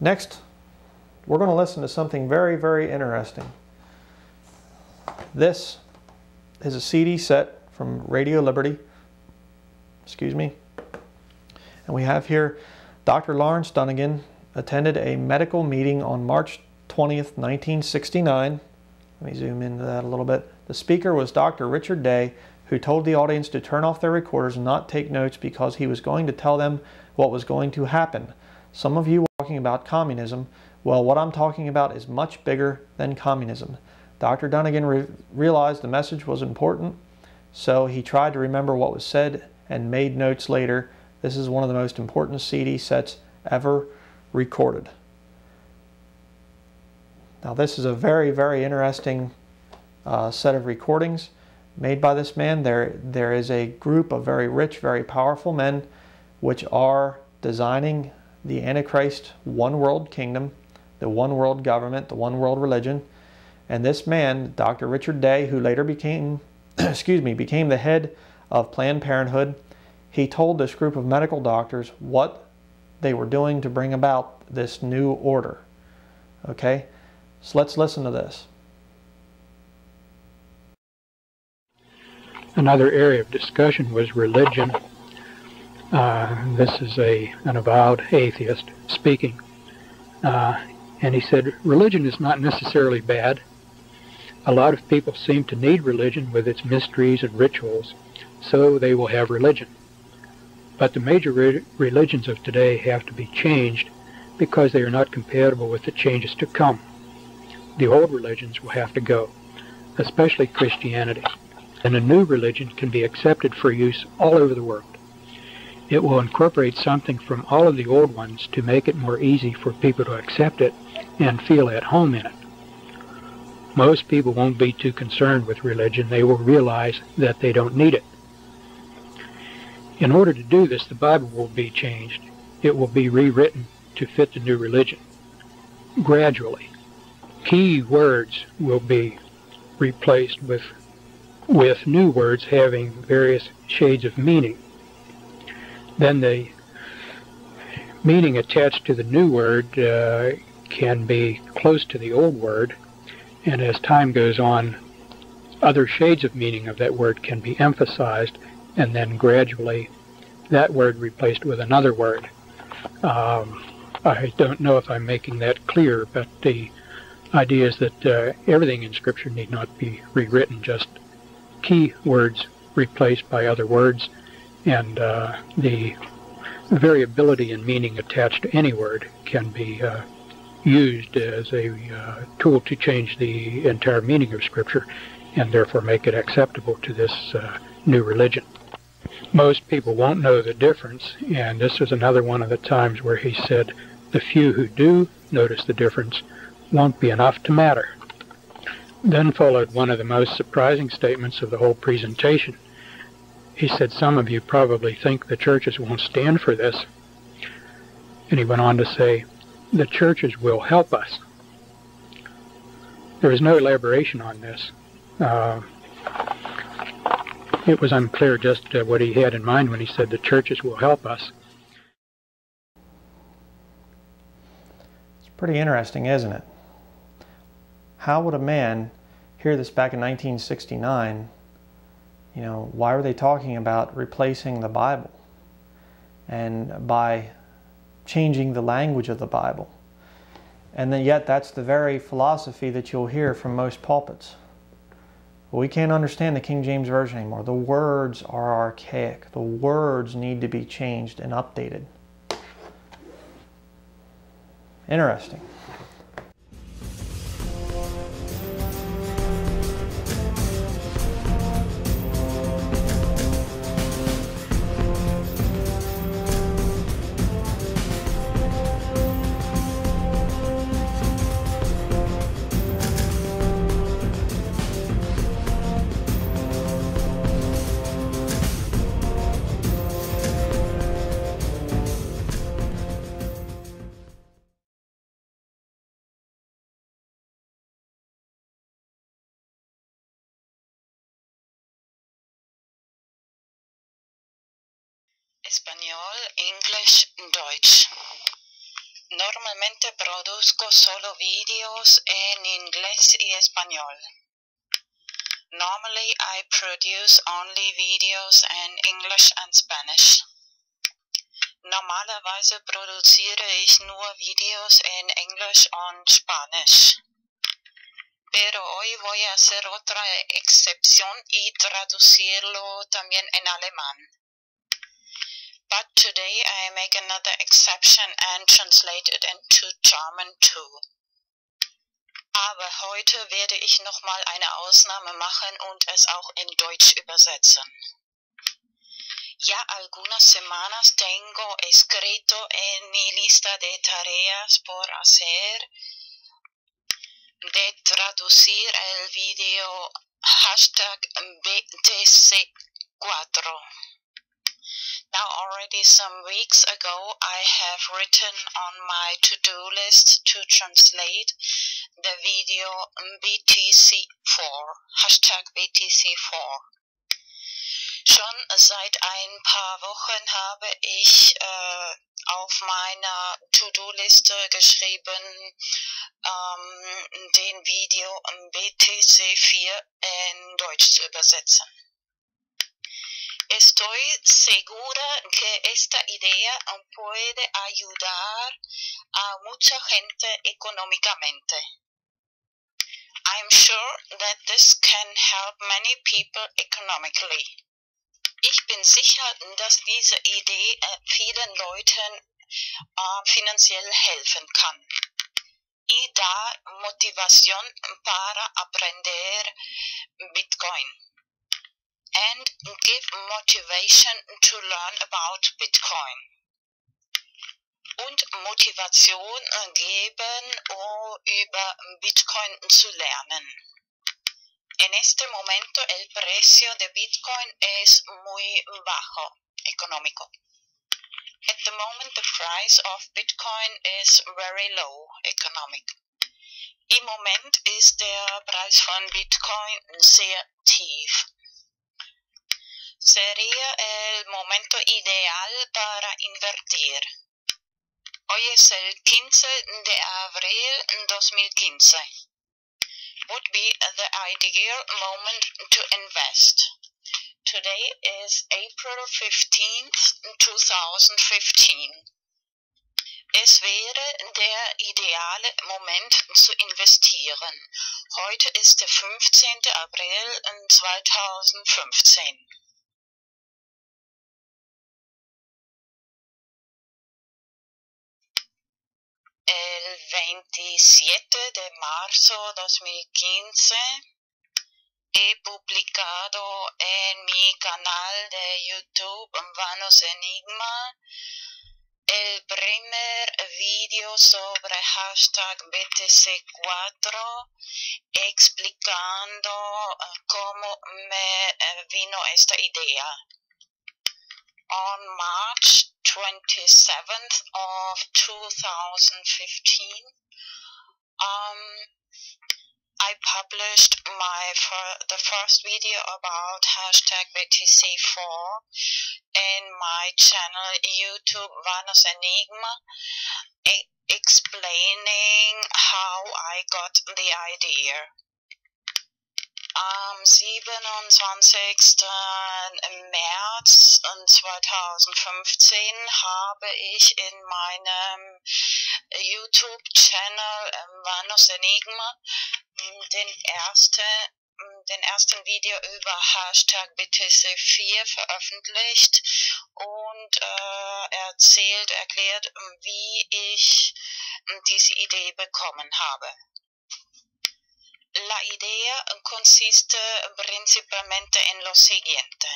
Next, we're going to listen to something very, very interesting. This is a CD set from Radio Liberty. Excuse me. And we have here Dr. Lawrence Dunnigan attended a medical meeting on March 20th, 1969. Let me zoom into that a little bit. The speaker was Dr. Richard Day, who told the audience to turn off their recorders and not take notes because he was going to tell them what was going to happen. Some of you were talking about communism. Well, what I'm talking about is much bigger than communism. Dr. Dunnigan realized the message was important, so he tried to remember what was said and made notes later. This is one of the most important CD sets ever recorded. Now this is a very, very interesting set of recordings made by this man. There is a group of very rich, very powerful men which are designing the Antichrist one world kingdom, the one world government, the one world religion. And this man, Dr. Richard Day, who later became, became the head of Planned Parenthood, he told this group of medical doctors what they were doing to bring about this new order. Okay, so let's listen to this. Another area of discussion was religion. This is an avowed atheist speaking. And he said, religion is not necessarily bad. A lot of people seem to need religion with its mysteries and rituals, so they will have religion. But the major religions of today have to be changed because they are not compatible with the changes to come. The old religions will have to go, especially Christianity. And a new religion can be accepted for use all over the world. It will incorporate something from all of the old ones to make it more easy for people to accept it and feel at home in it. Most people won't be too concerned with religion. They will realize that they don't need it. In order to do this, the Bible will be changed. It will be rewritten to fit the new religion. Gradually, key words will be replaced with new words having various shades of meaning. Then the meaning attached to the new word can be close to the old word, and as time goes on, other shades of meaning of that word can be emphasized, and then gradually that word replaced with another word. I don't know if I'm making that clear, but the idea is that everything in Scripture need not be rewritten, just key words replaced by other words, and the variability in meaning attached to any word can be used as a tool to change the entire meaning of Scripture and therefore make it acceptable to this new religion. Most people won't know the difference, and this is another one of the times where he said the few who do notice the difference won't be enough to matter. Then followed one of the most surprising statements of the whole presentation. He said, some of you probably think the churches won't stand for this. And he went on to say, the churches will help us. There is no elaboration on this. It was unclear just what he had in mind when he said the churches will help us. It's pretty interesting, isn't it? How would a man hear this back in 1969? You know, why were they talking about replacing the Bible? And by changing the language of the Bible. And then yet that's the very philosophy that you'll hear from most pulpits. We can't understand the King James Version anymore. The words are archaic. The words need to be changed and updated. Interesting. Español, English, Deutsch. Normalmente produzco solo videos en inglés y español. Normally I produce only videos in English and Spanish. Normalerweise produziere ich nur Videos en Englisch und Spanisch. Pero hoy voy a hacer otra excepción y traducirlo también en alemán. But today I make another exception and translate it into German too. Aber heute werde ich nochmal eine Ausnahme machen und es auch in Deutsch übersetzen. Ya algunas semanas tengo escrito en mi lista de tareas por hacer de traducir el video hashtag BTC4. Now already some weeks ago I have written on my to-do list to translate the video BTC4, hashtag BTC4. Schon seit ein paar Wochen habe ich auf meiner To-Do-Liste geschrieben, den Video BTC4 in Deutsch zu übersetzen. Estoy segura que esta idea puede ayudar a mucha gente económicamente. I'm sure that this can help many people economically. Ich bin sicher, dass diese Idee vielen Leuten finanziell helfen kann. Y da motivación para aprender Bitcoin. And give motivation to learn about Bitcoin. Und Motivation geben, über Bitcoin zu lernen. En este momento el precio de Bitcoin es muy bajo, económico. At the moment the price of Bitcoin is very low, economic. Im Moment ist der Preis von Bitcoin sehr tief. Sería el momento ideal para invertir. Hoy es el 15 de abril 2015. Would be the ideal moment to invest. Today is April 15th, 2015. Es wäre der ideale Moment zu investieren. Heute ist der 15. April 2015. El 27 de marzo 2015 he publicado en mi canal de YouTube Vanos Enigma el primer video sobre hashtag BTC4 explicando cómo me vino esta idea. On March 27th of 2015, I published the first video about hashtag BTC4 in my channel YouTube Vanos Enigma, explaining how I got the idea. Am 27. März 2015 habe ich in meinem YouTube-Channel Vanos Enigma den ersten Video über hashtag BTC4 veröffentlicht und erklärt, wie ich diese Idee bekommen habe. La idea consiste principalmente en lo siguiente.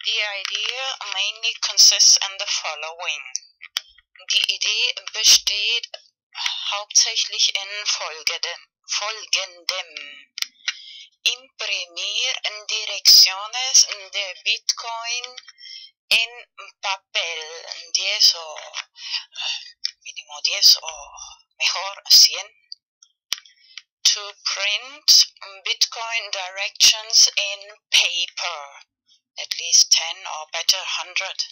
The idea mainly consists in the following. Die Idee besteht hauptsächlich in folgendem. Imprimir direcciones de Bitcoin en papel, 10 o mínimo 10 o mejor 100. To print Bitcoin directions in paper, at least 10 or better 100.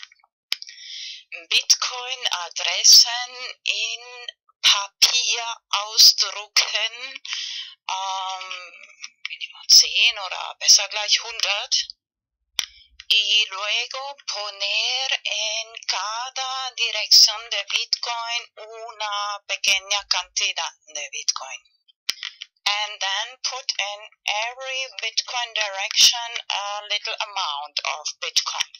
Bitcoin-Adressen in Papier ausdrucken, Minimum 10 oder besser gleich 100, y luego poner en cada dirección de Bitcoin una pequeña cantidad de Bitcoin. And then put in every Bitcoin direction a little amount of Bitcoin.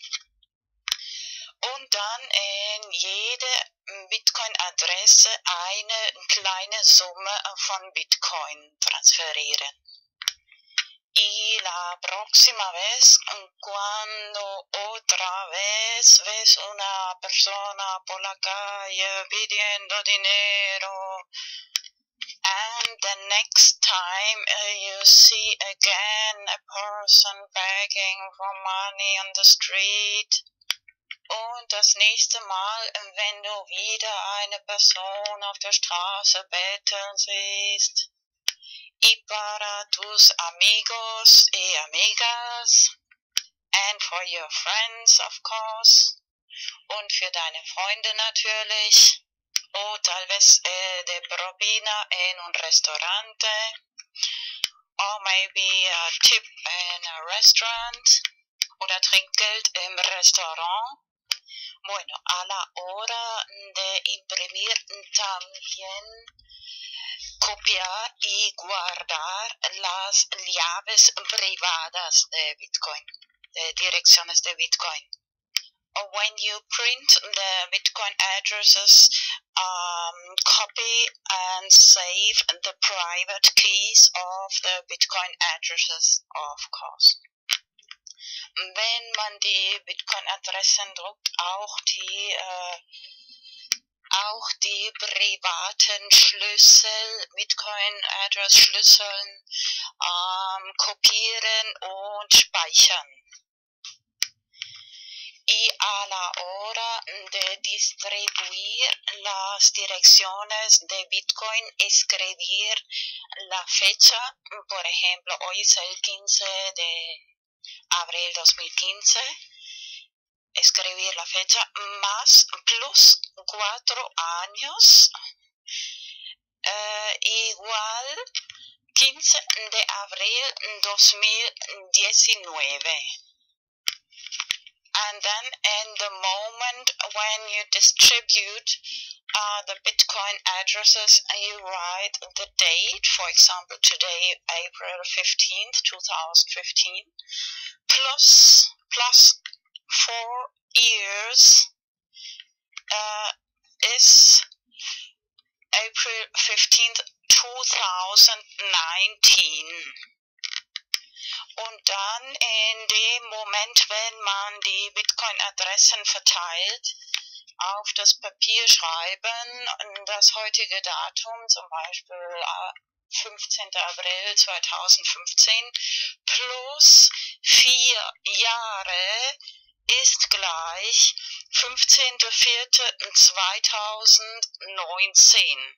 Und dann in jede Bitcoin-Adresse eine kleine Summe von Bitcoin transferieren. Y la próxima vez, cuando otra vez ves una persona por la calle pidiendo dinero, and the next time you see again a person begging for money on the street, und das nächste Mal, wenn du wieder eine Person auf der Straße betteln siehst, y para tus amigos y amigas, and for your friends of course, und für deine Freunde natürlich, o tal vez de propina en un restaurante, or maybe a tip in a restaurant, oder Trinkgeld im Restaurant. Bueno, a la hora de imprimir también copiar y guardar las llaves privadas de Bitcoin, de direcciones de Bitcoin. When you print the Bitcoin addresses, copy and save the private keys of the Bitcoin addresses, of course. Wenn man die Bitcoin-Adressen druckt, auch die privaten Schlüssel, Bitcoin-Address-Schlüsseln kopieren und speichern. Y a la hora de distribuir las direcciones de Bitcoin, escribir la fecha, por ejemplo, hoy es el 15 de abril 2015, escribir la fecha más plus 4 años, igual 15 de abril 2019. And then in the moment when you distribute the Bitcoin addresses, you write the date, for example today April 15th, 2015, plus 4 years is April 15th, 2019. Und dann in dem Moment, wenn man die Bitcoin-Adressen verteilt, auf das Papier schreiben, das heutige Datum, zum Beispiel 15. April 2015, plus 4 Jahre ist gleich 15.04.2019.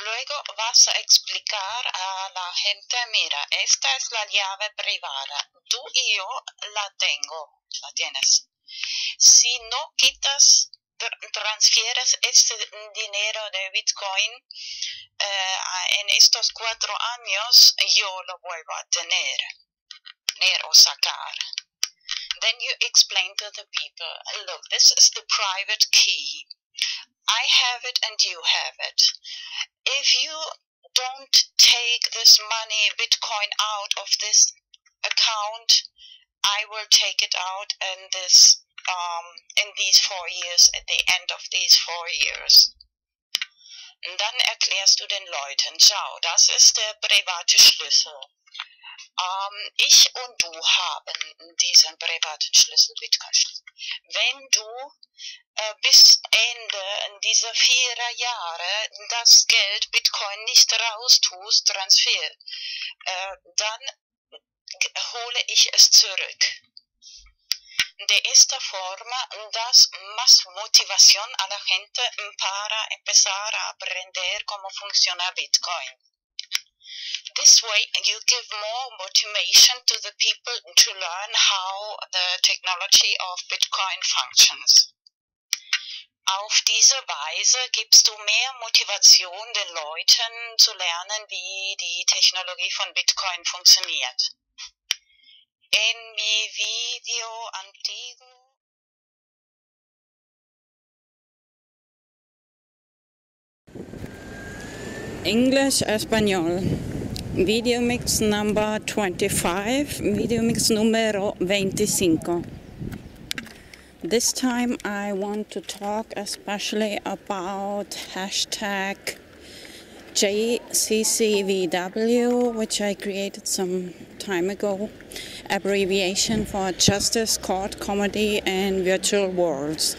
Luego vas a explicar a la gente, mira, esta es la llave privada, tú y yo la tengo, la tienes. Si no quitas, transfieres este dinero de Bitcoin en estos 4 años, yo lo vuelvo a tener o sacar. Then you explain to the people, look, this is the private key. I have it and you have it. If you don't take this money, Bitcoin, out of this account, I will take it out in these 4 years, at the end of these 4 years. Und dann erklärst du den Leuten, schau, das ist der private Schlüssel. Ich und du haben diesen privaten Schlüssel, Bitcoin-Schlüssel. Wenn du bis Ende dieser 4 Jahre das Geld Bitcoin nicht raustust, Transfer, dann hole ich es zurück. De esta forma das más motivación a la gente para empezar a aprender cómo funciona Bitcoin. This way you give more motivation to the people to learn how the technology of Bitcoin functions. Auf diese Weise gibst du mehr Motivation den Leuten zu lernen, wie die Technologie von Bitcoin funktioniert. En mi video antiguo English Español. VideoMix number 25, VideoMix número 25. This time I want to talk especially about hashtag JCCVW, which I created some time ago, abbreviation for Justice, Court, Comedy and Virtual Worlds.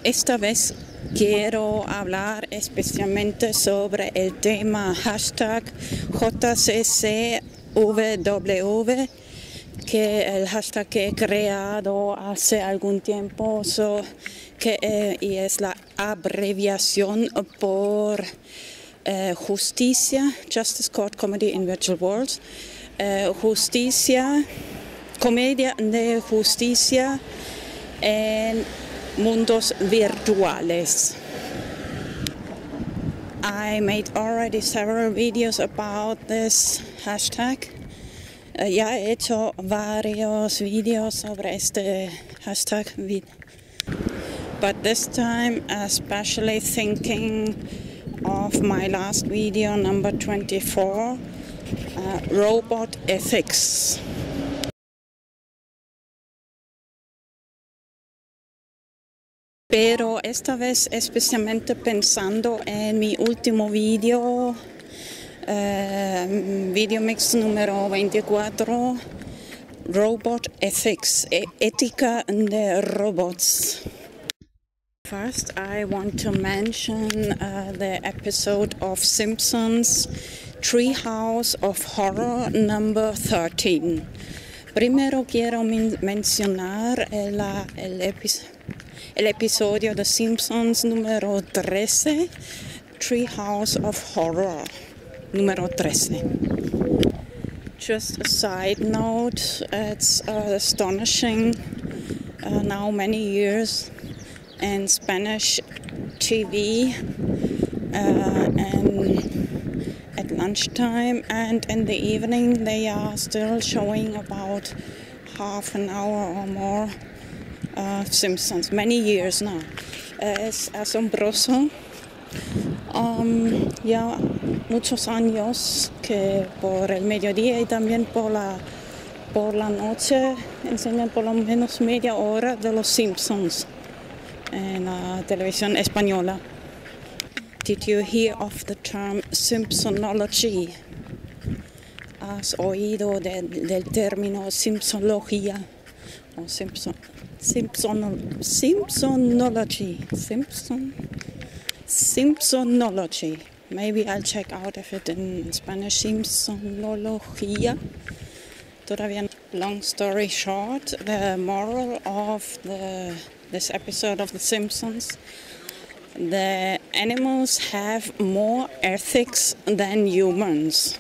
Esta vez quiero hablar especialmente sobre el tema hashtag JCCVW, que el hashtag que he creado hace algún tiempo, y es la abreviación por justicia, Justice, Court, Comedy and Virtual Worlds, justicia, comedia de justicia en mundos virtuales. I made already several videos about this hashtag. Ya he hecho varios videos sobre este hashtag, but this time especially thinking of my last video, number 24, robot ethics. Pero esta vez especialmente pensando en mi último video, VideoMix número 24, Robot Ethics, ética de robots. First, I want to mention the episode of Simpsons, Treehouse of Horror number 13. Primero quiero mencionar el episodio de Simpsons número 13, Treehouse of Horror número 13. Just a side note, it's astonishing now many years in Spanish TV and at lunchtime and in the evening they are still showing about half an hour or more Simpsons, many years now. Es asombroso. Ya muchos años que por el mediodía y también por la noche enseñan por lo menos media hora de los Simpsons en la televisión española. Did you hear of the term Simpsonology? ¿Has oído del término Simpsonología? O Simpsonology. Maybe I'll check out if it in Spanish, Simpsonología. Todavía. Long story short, the moral of this episode of The Simpsons: the animals have more ethics than humans.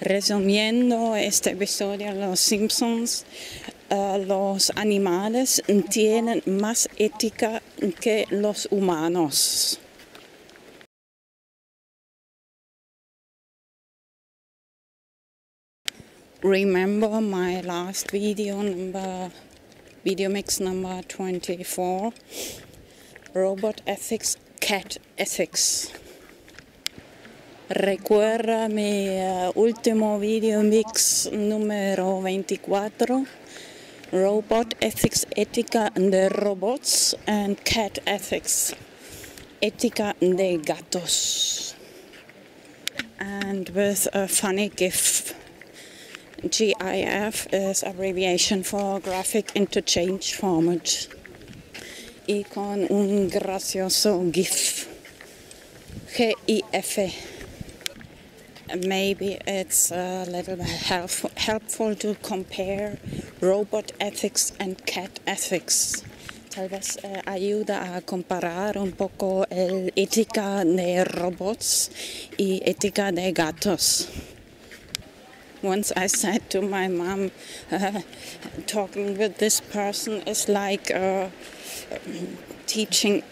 Resumiendo este episodio de Los Simpsons, los animales tienen más ética que los humanos. Remember my last video, VideoMix number 24, Robot Ethics, Cat Ethics. Recuerda mi último VideoMix número 24, Robot Ethics, ética de robots, and Cat Ethics, ética de gatos. And with a funny GIF. GIF is abbreviation for Graphic Interchange Format. Y con un gracioso GIF. GIF. Maybe it's a little bit helpful to compare robot ethics and cat ethics. tal vez ayuda a comparar un poco la ética de robots y ética de gatos. Once I said to my mom, talking with this person is like teaching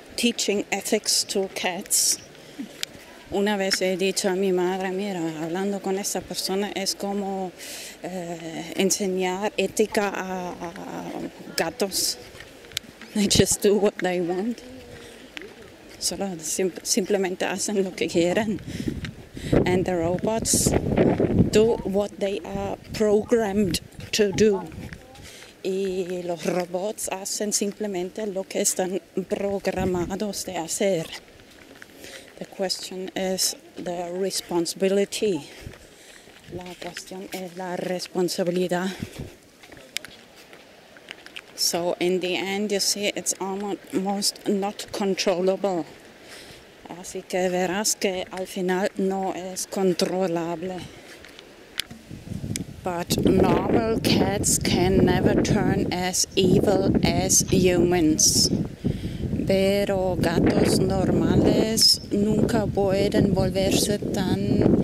ethics to cats. Una vez he dicho a mi madre, mira, hablando con esa persona es como enseñar ética a gatos. They just do what they want. Solo simplemente hacen lo que quieren. And the robots do what they are programmed to do. Y los robots hacen simplemente lo que están programados de hacer. The question is the responsibility. La cuestión es la responsabilidad. So in the end, you see, it's almost not controllable. Así que verás que al final no es controlable. But normal cats can never turn as evil as humans. Pero gatos normales nunca pueden volverse tan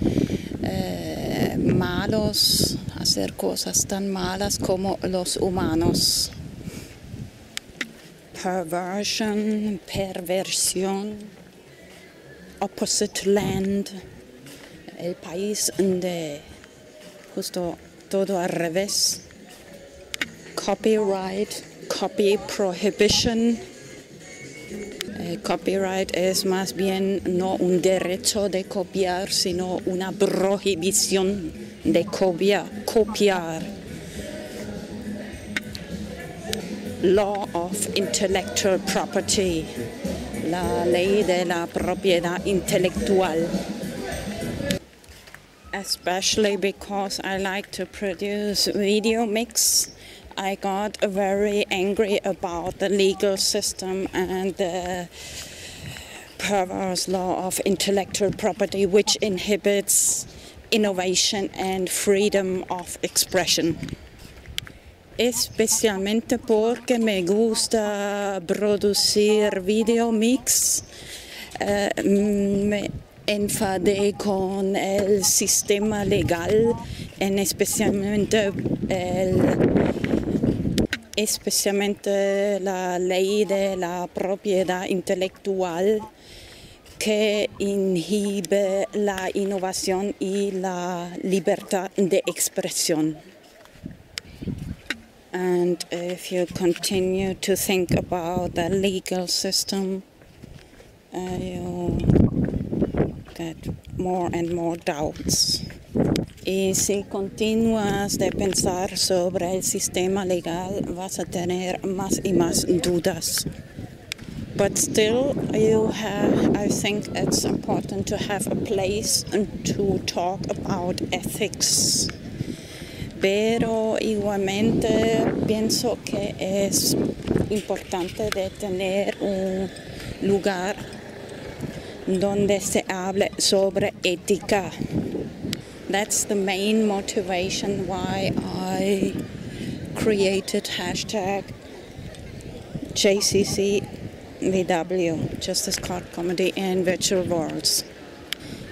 malos, hacer cosas tan malas como los humanos. Perversión, opposite land, el país de justo todo al revés. Copyright, copy prohibition. Copyright es más bien no un derecho de copiar, sino una prohibición de copiar. Law of intellectual property, la ley de la propiedad intelectual. Especially because I like to produce VideoMix, I got very angry about the legal system and the perverse law of intellectual property, which inhibits innovation and freedom of expression. Especialmente porque me gusta producir VideoMix, me enfadé con el sistema legal, especialmente la ley de la propiedad intelectual que inhibe la innovación y la libertad de expresión. And if you continue to think about the legal system, you get more and more doubts. Y si continúas de pensar sobre el sistema legal, vas a tener más y más dudas. But still, I think it's important to have a place to talk about ethics. Pero igualmente pienso que es importante de tener un lugar donde se hable sobre ética. That's the main motivation why I created hashtag JCCVW, Justice, Court, Comedy and Virtual Worlds.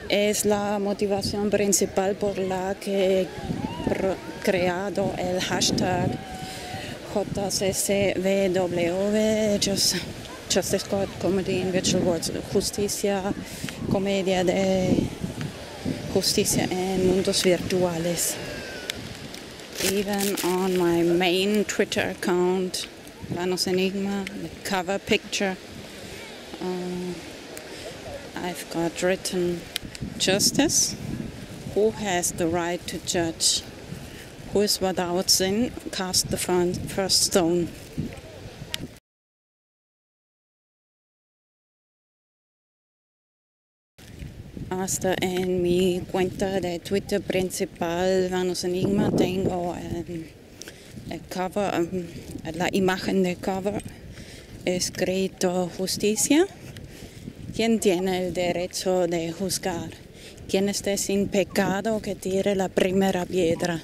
Es la motivación principal por la que he creado el hashtag JCCVW, Justice, Court, Comedy and Virtual Worlds, justicia, comedia de justicia en mundos virtuales. Even on my main Twitter account, Vanos Enigma, the cover picture, I've got written, Justice, who has the right to judge? Who is without sin, cast the first stone. Hasta en mi cuenta de Twitter principal, Vanos Enigma, tengo el cover, la imagen de cover, escrito justicia. ¿Quién tiene el derecho de juzgar? Quien esté sin pecado, que tire la primera piedra.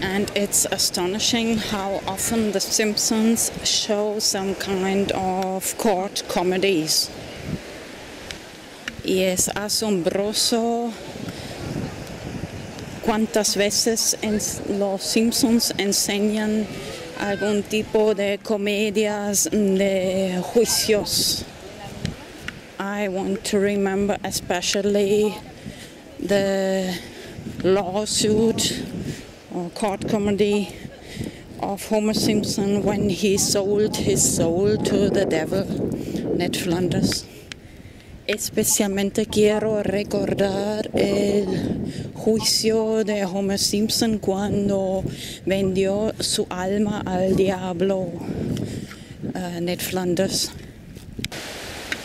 And it's astonishing how often The Simpsons show some kind of court comedies. Y es asombroso cuántas veces los Simpsons enseñan algún tipo de comedias de juicios. I want to remember especially the lawsuit or court comedy of Homer Simpson when he sold his soul to the devil, Ned Flanders. Especialmente quiero recordar el juicio de Homer Simpson cuando vendió su alma al diablo, Ned Flanders.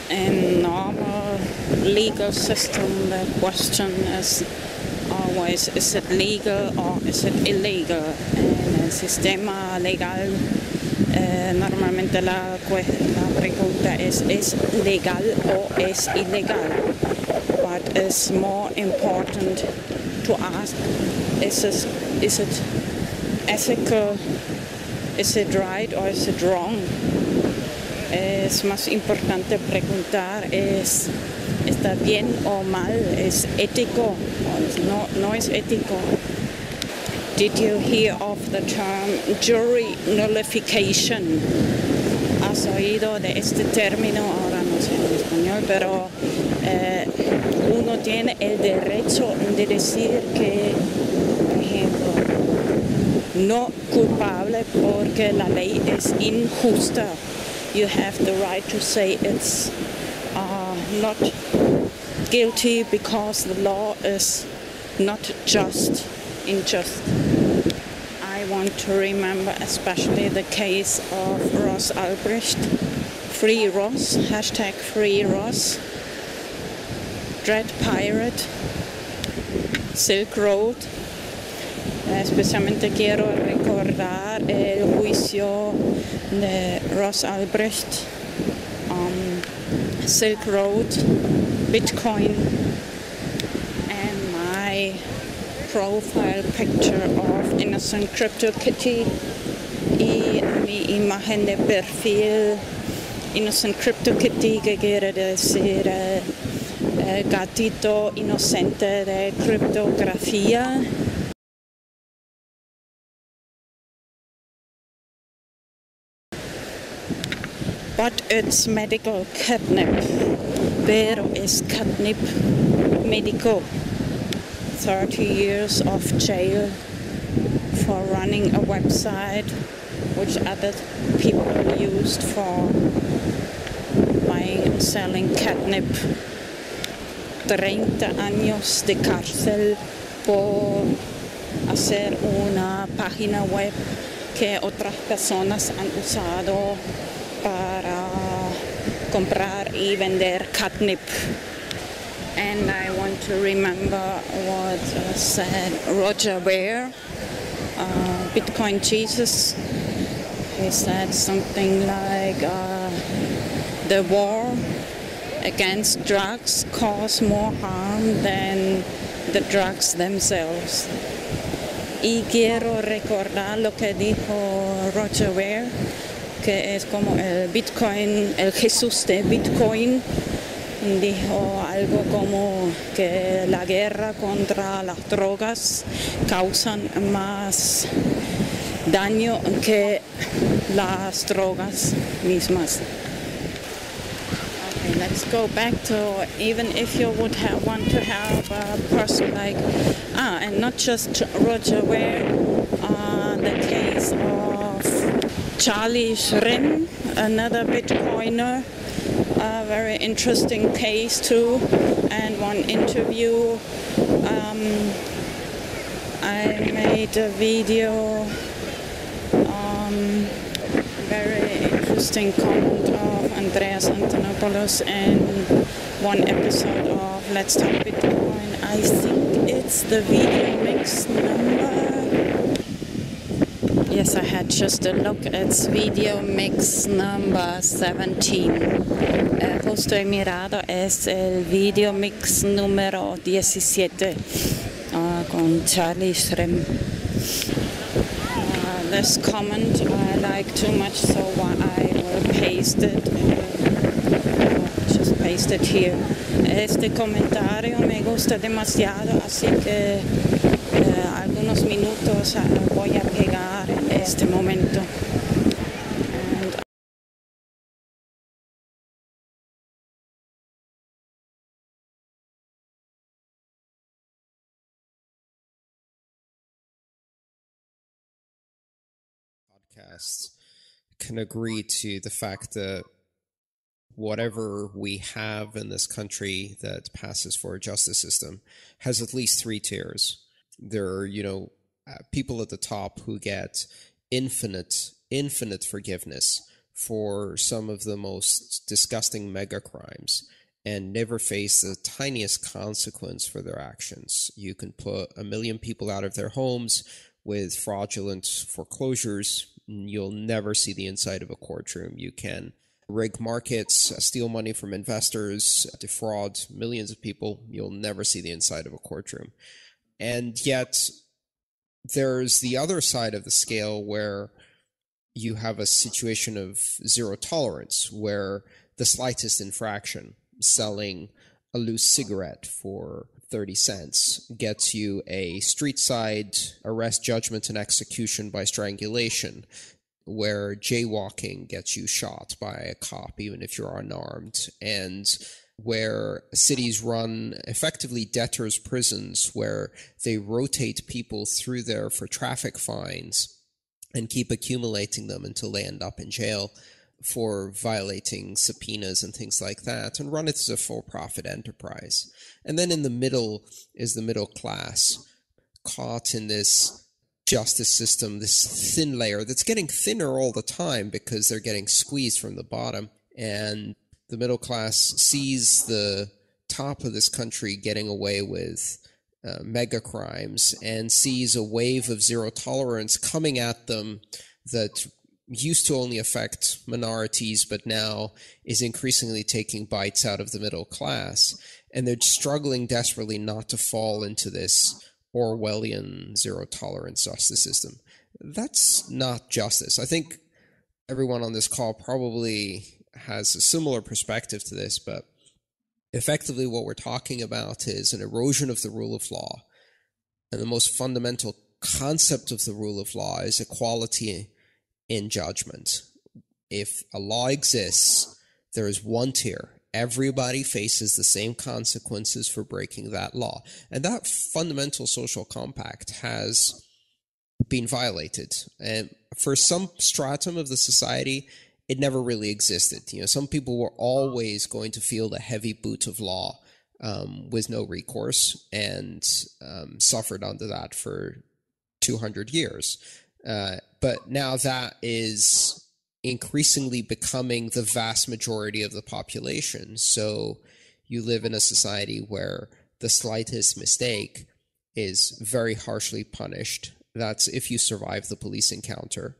In normal legal system, the question is always, is it legal or is it illegal? En el sistema legal, normalmente la pregunta es legal o es ilegal? But it's more important to ask, is it ethical, is it right or is it wrong? Es más importante preguntar, ¿está bien o mal? ¿Es ético o no es ético? Did you hear of the term jury nullification? ¿Has oído de este término? Ahora no sé en español, pero uno tiene el derecho de decir que, por ejemplo, no culpable porque la ley es injusta. You have the right to say it's not guilty because the law is not just, unjust. I want to remember especially the case of Ross Albrecht, Free Ross, hashtag Free Ross, Dread Pirate, Silk Road. Especialmente quiero recordar el juicio de Ross Albrecht, Silk Road, Bitcoin, and my profile picture of Innocent Crypto Kitty y mi imagen de perfil Innocent Crypto Kitty, que quiere decir gatito inocente de criptografía. But it's medical catnip, pero es catnip médico. 30 years of jail for running a website which other people used for buying and selling catnip. 30 años de cárcel por hacer una página web que otras personas han usado para comprar y vender catnip. And I want to remember what said Roger Ver, Bitcoin Jesus. He said something like, the war against drugs cause more harm than the drugs themselves. Y quiero recordar lo que dijo Roger Ver, que es como el Bitcoin, el Jesús de Bitcoin. Dijo algo como que la guerra contra las drogas causan más daño que las drogas mismas. Okay, let's go back to, even if you would want to have a person like, and not just Roger Ver, the case of Charlie Schrim, another Bitcoiner. A very interesting case too, and one interview I made a video, very interesting comment of Andreas Antonopoulos in one episode of Let's Talk Bitcoin. I think it's the VideoMix number. Yes, I had just a look. It's VideoMix number 17. Justo he mirado, es el VideoMix número 17 con Charlie Schrim. this comment I like too much, so I will paste it. Just paste it here. Este comentario me gusta demasiado, así que algunos minutos voy a pegar en este momento. Podcasts can agree to the fact that whatever we have in this country that passes for a justice system has at least three tiers. There are, people at the top who get infinite forgiveness for some of the most disgusting mega crimes and never face the tiniest consequence for their actions. You can put 1 million people out of their homes with fraudulent foreclosures. You'll never see the inside of a courtroom. You can rig markets, steal money from investors, defraud millions of people. You'll never see the inside of a courtroom. And yet there's the other side of the scale where you have a situation of zero tolerance, where the slightest infraction, selling a loose cigarette for 30 cents, gets you a street side arrest, judgment, and execution by strangulation, where jaywalking gets you shot by a cop even if you're unarmed, and where cities run effectively debtors' prisons where they rotate people through there for traffic fines and keep accumulating them until they end up in jail for violating subpoenas and things like that, and run it as a for-profit enterprise. And then in the middle is the middle class, caught in this justice system, this thin layer that's getting thinner all the time because they're getting squeezed from the bottom. And the middle class sees the top of this country getting away with mega crimes and sees a wave of zero tolerance coming at them that used to only affect minorities, but now is increasingly taking bites out of the middle class. And they're struggling desperately not to fall into this Orwellian zero tolerance justice system. That's not justice. I think everyone on this call probably has a similar perspective to this, but effectively what we're talking about is an erosion of the rule of law. And the most fundamental concept of the rule of law is equality in judgment. If a law exists, there is one tier. Everybody faces the same consequences for breaking that law. And that fundamental social compact has been violated. And for some stratum of the society, it never really existed. Some people were always going to feel the heavy boot of law with no recourse, and suffered under that for 200 years. But now that is increasingly becoming the vast majority of the population. So you live in a society where the slightest mistake is very harshly punished. That's if you survive the police encounter.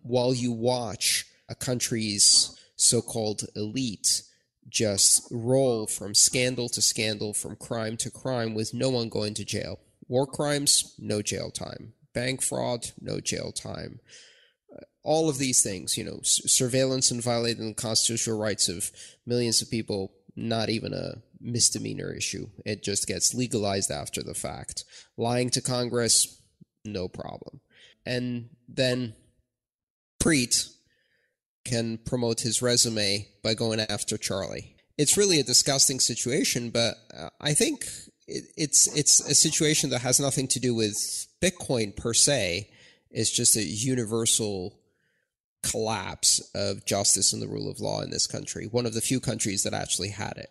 While you watch a country's so-called elite just roll from scandal to scandal, from crime to crime, with no one going to jail. War crimes, no jail time. Bank fraud, no jail time. All of these things, surveillance and violating the constitutional rights of millions of people, not even a misdemeanor issue. It just gets legalized after the fact. Lying to Congress, no problem. And then Preet can promote his resume by going after Charlie. It's really a disgusting situation, but I think it's a situation that has nothing to do with Bitcoin per se. It's just a universal collapse of justice and the rule of law in this country. One of the few countries that actually had it.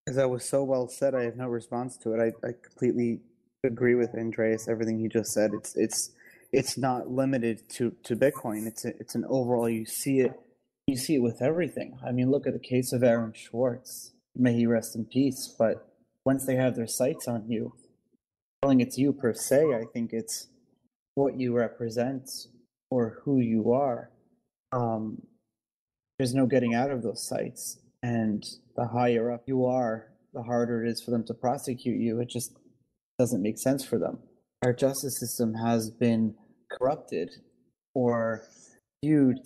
As that was so well said, I have no response to it. I completely agree with Andreas, everything he just said. It's not limited to Bitcoin. It's an overall, you see it with everything. I mean, look at the case of Aaron Schwartz. May he rest in peace. But once they have their sights on you, telling it's you per se, I think it's what you represent or who you are. There's no getting out of those sights. And the higher up you are, the harder it is for them to prosecute you. It just doesn't make sense for them. Our justice system has been corrupted or skewed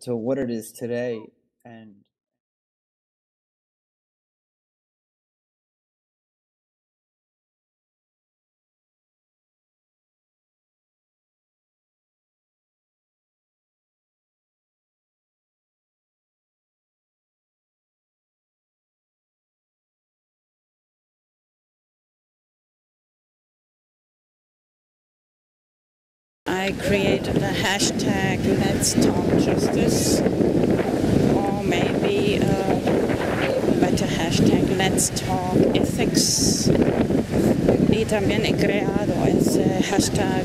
to what it is today. And I created a hashtag Let's Talk Justice, or maybe a better hashtag Let's Talk Ethics. Y también he creado ese hashtag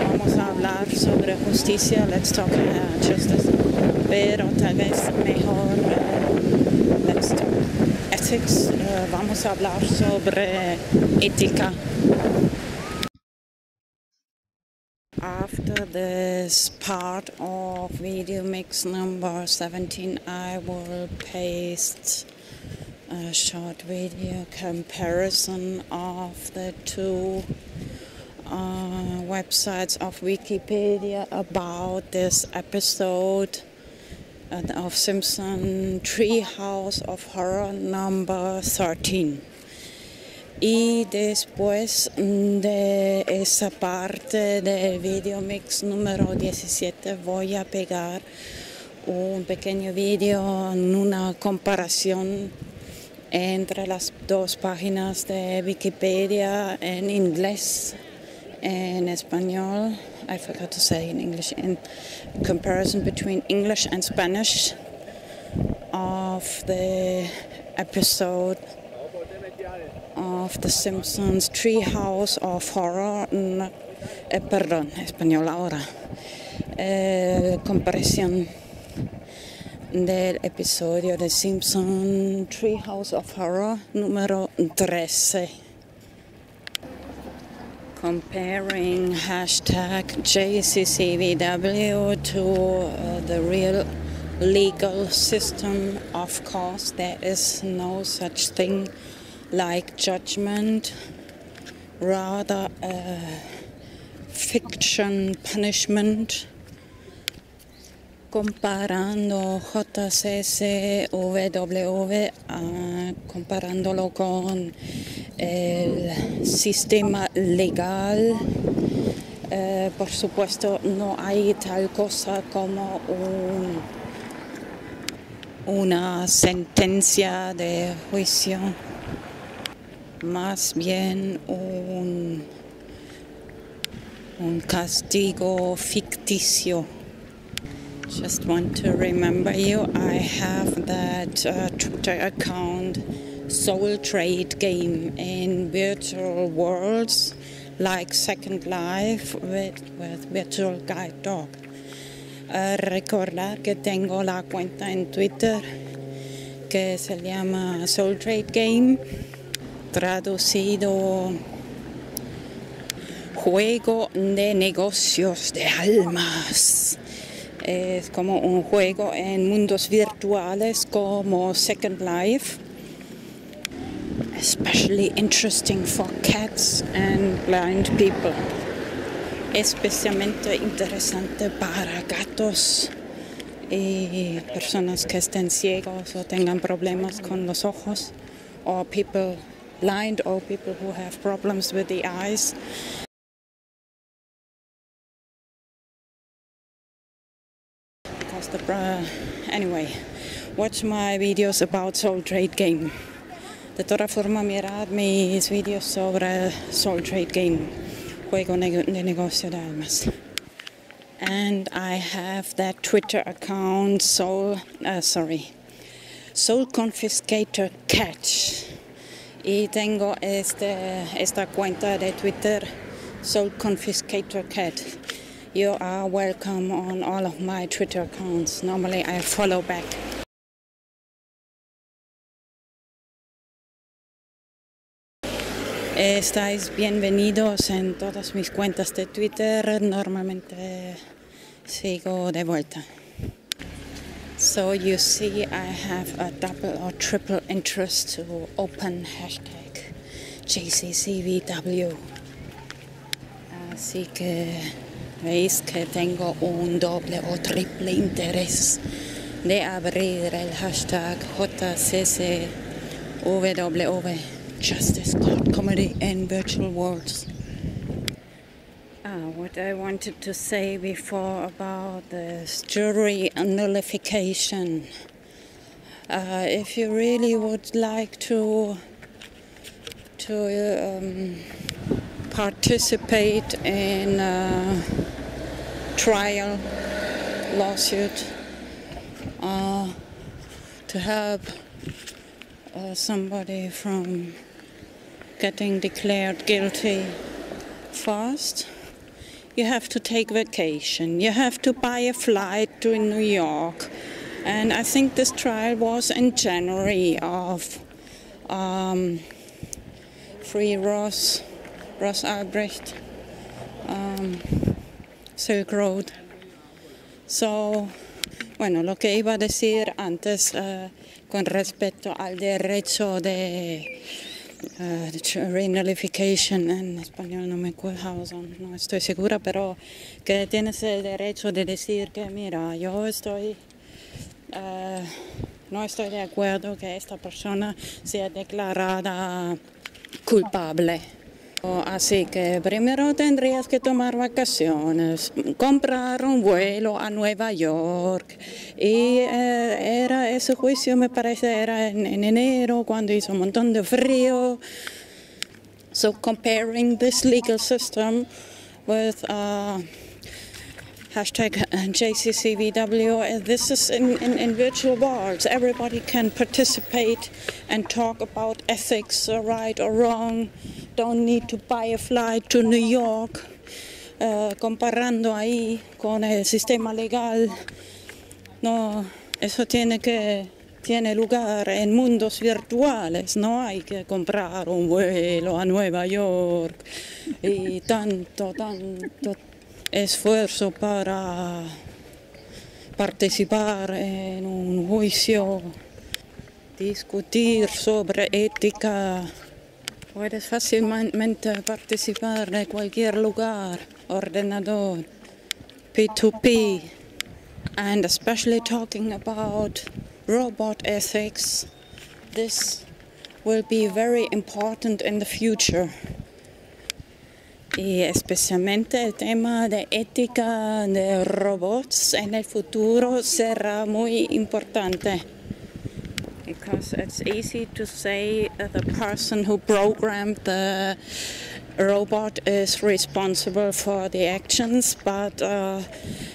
vamos a hablar sobre justicia, Let's Talk Justice, pero tal vez mejor Let's Talk Ethics, vamos a hablar sobre ética. After this part of VideoMix number 17, I will paste a short video comparison of the two websites of Wikipedia about this episode of Simpson Treehouse of Horror number 13. Y después de esa parte del VideoMix número 17 voy a pegar un pequeño video en una comparación entre las dos páginas de Wikipedia en inglés, en español. I forgot to say in English. In comparison between English and Spanish of the episode of The Simpsons Treehouse of Horror, perdón, español ahora, comparación del episodio de Simpsons Treehouse of Horror número 13. Comparing hashtag JCCVW to the real legal system, of course, there is no such thing like judgment, rather fiction punishment. Comparando JCCVW, comparándolo con el sistema legal, por supuesto no hay tal cosa como una sentencia de juicio, más bien un castigo ficticio. Just want to remember you, I have that Twitter account Soul Trade Game in virtual worlds like Second Life with Virtual Guide Dog. Recordar que tengo la cuenta en Twitter que se llama Soul Trade Game, traducido juego de negocios de almas. Es como un juego en mundos virtuales como Second Life, especially interesting for cats and blind people. Especialmente interesante para gatos y personas que estén ciegos o tengan problemas con los ojos, or people blind or people who have problems with the eyes. Anyway, watch my videos about Soul Trade Game. De toda forma, mirad mis videos sobre Soul Trade Game, juego de negocio de almas. And I have that Twitter account, Soul Confiscator Cat. Y tengo esta cuenta de Twitter, Soul Confiscator Cat. You are welcome on all of my Twitter accounts. Normally I follow back. Estáis bienvenidos en todas mis cuentas de Twitter. Normalmente sigo de vuelta. So you see I have a double or triple interest to open hashtag JCCVW. Así que veis que tengo un doble o triple interés de abrir el hashtag JCCWW, Justice Cloud Comedy in Virtual Worlds. What I wanted to say before about this jury nullification. If you really would like to participate in a trial lawsuit to help somebody from getting declared guilty fast, you have to take vacation. You have to buy a flight to New York. And I think this trial was in January of Free Ross Albrecht, Silk Road. So, bueno, lo que iba a decir antes con respecto al derecho de renullification, en español no me acuerdo, no estoy segura, pero que tienes el derecho de decir que mira, yo no estoy de acuerdo que esta persona sea declarada culpable. Así que primero tendrías que tomar vacaciones, comprar un vuelo a Nueva York. Y ese juicio me parece era en enero, cuando hizo un montón de frío. So comparing this legal system with hashtag JCCVW, this is in virtual worlds. Everybody can participate and talk about ethics, right or wrong. Don't need to buy a flight to New York. Comparando ahí con el sistema legal, no, eso tiene lugar en mundos virtuales. No hay que comprar un vuelo a Nueva York y tanto esfuerzo para participar en un juicio, discutir sobre ética. Puedes fácilmente participar de cualquier lugar, ordenador, P2P, and especially talking about robot ethics. This will be very important in the future. Y especialmente el tema de ética de robots en el futuro será muy importante. Because it's easy to say the person who programmed the robot is responsible for the actions, but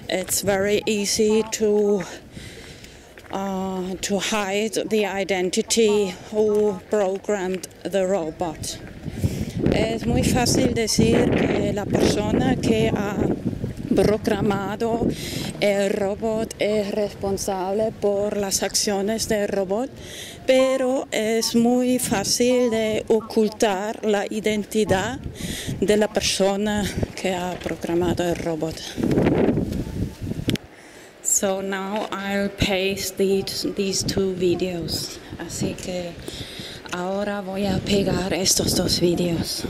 it's very easy to hide the identity who programmed the robot. Es muy fácil decir que la persona que ha programado el robot es responsable por las acciones del robot, pero es muy fácil de ocultar la identidad de la persona que ha programado el robot. So now I'll paste these two videos. Así que ahora voy a pegar estos dos videos.